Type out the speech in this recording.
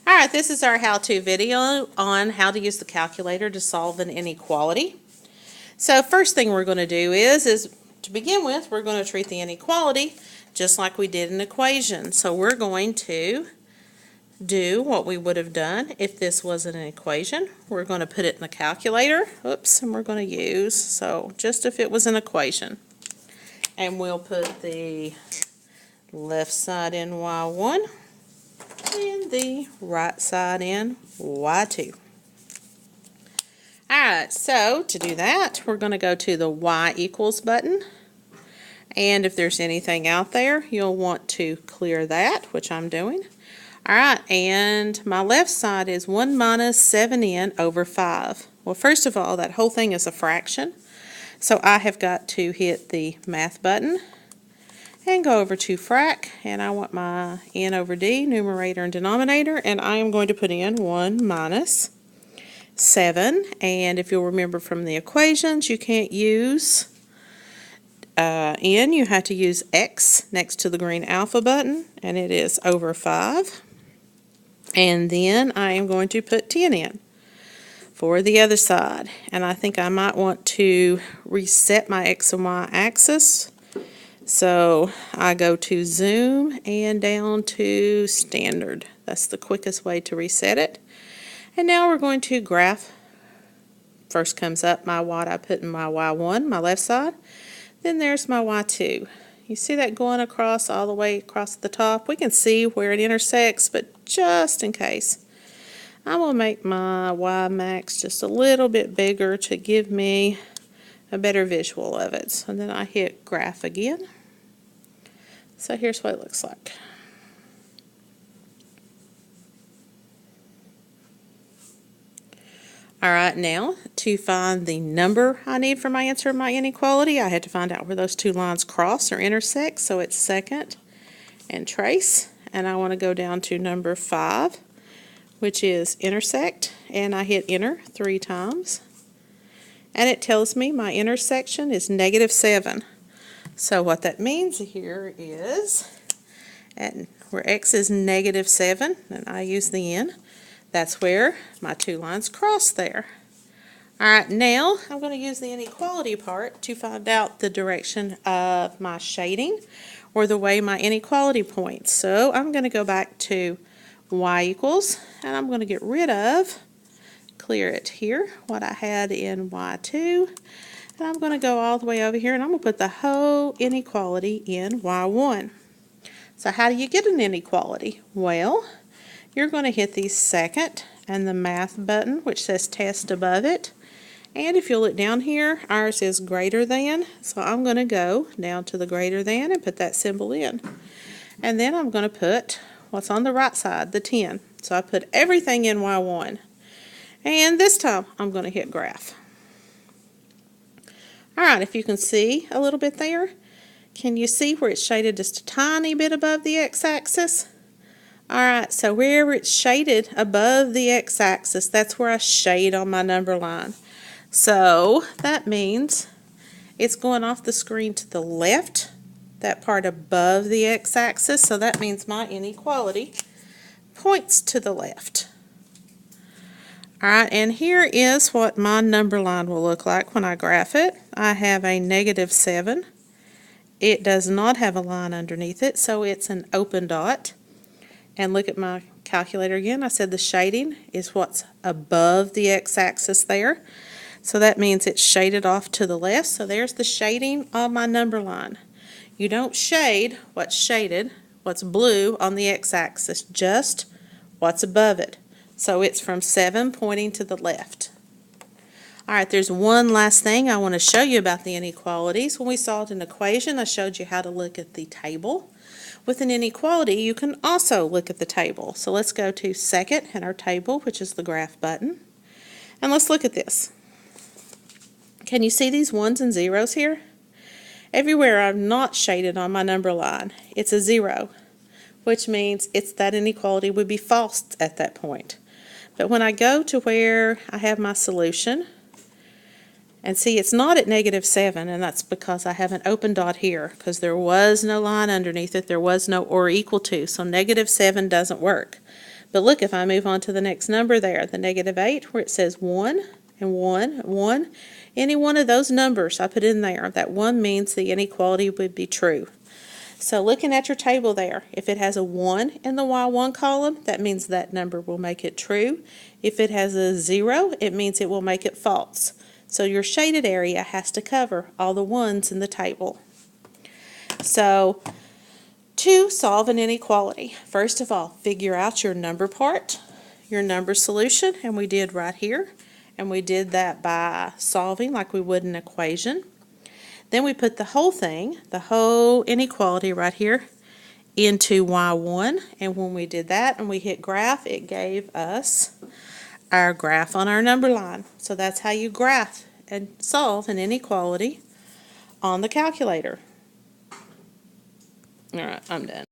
Alright, this is our how-to video on how to use the calculator to solve an inequality. So first thing we're going to do is to begin with, we're going to treat the inequality just like we did an equation. So we're going to do what we would have done if this wasn't an equation. We're going to put it in the calculator. Oops, and we're going to use, so just if it was an equation. And we'll put the left side in y1 and the right side in y2. Alright, so to do that, we're going to go to the y equals button. And if there's anything out there, you'll want to clear that, which I'm doing. Alright, and my left side is 1 minus 7n over 5. Well, first of all, that whole thing is a fraction. So I have got to hit the math button and go over to frac, and I want my n over d, numerator and denominator, and I am going to put in 1 minus 7. And if you'll remember from the equations, you can't use n, you have to use x next to the green alpha button, and it is over 5. And then I am going to put 10 in for the other side. And I think I might want to reset my x and y axis. So I go to zoom and down to standard. That's the quickest way to reset it. And now we're going to graph. First comes up my what I put in my y1, my left side. Then there's my y2. You see that going across all the way across the top? We can see where it intersects, but just in case, I'm going to make my y max just a little bit bigger to give me a better visual of it. So then I hit graph again. So here's what it looks like. Alright, now to find the number I need for my answer of my inequality, I had to find out where those two lines cross or intersect. So it's second and trace, and I want to go down to number 5, which is intersect, and I hit enter 3 times. And it tells me my intersection is -7. So what that means here is, where x is -7, and I use the n, that's where my two lines cross there. Alright, now I'm going to use the inequality part to find out the direction of my shading, or the way my inequality points. So I'm going to go back to y equals, and I'm going to get rid of, clear it here, what I had in y2, and I'm going to go all the way over here, and I'm going to put the whole inequality in y1. So how do you get an inequality? Well, you're going to hit the second and the math button, which says test above it. And if you look down here, ours is greater than, so I'm going to go down to the greater than and put that symbol in. And then I'm going to put what's on the right side, the 10. So I put everything in y1. And this time I'm going to hit graph. Alright, if you can see a little bit there, can you see where it's shaded just a tiny bit above the x-axis? Alright, so wherever it's shaded above the x-axis, that's where I shade on my number line. So that means it's going off the screen to the left, that part above the x-axis, so that means my inequality points to the left. Alright, and here is what my number line will look like when I graph it. I have a -7. It does not have a line underneath it, so it's an open dot. And look at my calculator again. I said the shading is what's above the x-axis there. So that means it's shaded off to the left. So there's the shading on my number line. You don't shade what's shaded, what's blue on the x-axis, just what's above it. So it's from 7 pointing to the left. Alright, there's one last thing I want to show you about the inequalities. When we solved an equation, I showed you how to look at the table. With an inequality, you can also look at the table. So let's go to second in our table, which is the graph button. And let's look at this. Can you see these 1s and 0s here? Everywhere I've not shaded on my number line, it's a 0, which means that inequality would be false at that point. But when I go to where I have my solution, and see, it's not at -7, and that's because I have an open dot here, because there was no line underneath it, there was no or equal to, so -7 doesn't work. But look, if I move on to the next number there, the -8, where it says 1 and 1, 1, any one of those numbers I put in there, that 1 means the inequality would be true. So looking at your table there, if it has a 1 in the Y1 column, that means that number will make it true. If it has a 0, it means it will make it false. So your shaded area has to cover all the 1s in the table. So to solve an inequality, first of all, figure out your number part, your number solution, and we did right here. And we did that by solving like we would an equation. Then we put the whole thing, the whole inequality right here, into Y1. And when we did that and we hit graph, it gave us our graph on our number line. So that's how you graph and solve an inequality on the calculator. All right, I'm done.